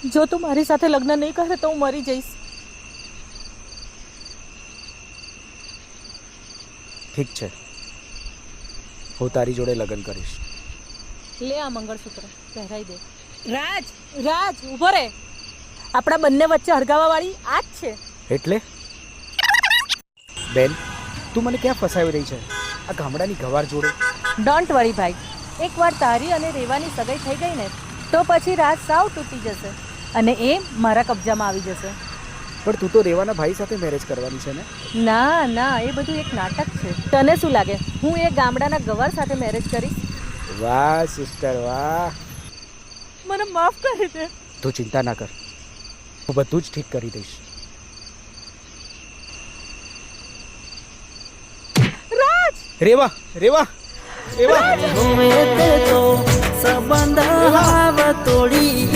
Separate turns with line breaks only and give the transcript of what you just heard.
જો તું મારી સાથે લગ્ન નહીં કરે તો હું મરી જઈશ.
ઠીક છે, હું તારી જોડે લગ્ન કરીશ.
લે આ મંગળસૂત્ર પહેરાઈ દે. રાજ, રાજ ઊભો રે. આપણા બંને વચ્ચે હળગાવા વાળી આ જ છે.
એટલે બેન, તું મને ક્યાં ફસાવી રહી છે? આ ગામડાની ગવાર જોડે?
ડોન્ટ વરી ભાઈ, એકવાર તારી અને રેવાની સગાઈ થઈ ગઈ ને તો પછી રાજ સાવ તૂટી જશે અને એ મારા કબજામાં આવી જશે.
પણ તું તો રેવાના ભાઈ સાથે મેરેજ કરવાની છે ને?
ના ના, એ બધું એક નાટક છે. તને શું લાગે હું એ ગામડાના ગવાર સાથે મેરેજ કરીશ?
વાહ સિસ્ટર વાહ.
મને માફ કરી દે.
તું ચિંતા ના કર, હું બધું જ ઠીક કરી દઈશ.
રાજ,
રેવા રેવા રેવા
તો સંબંધ તોડી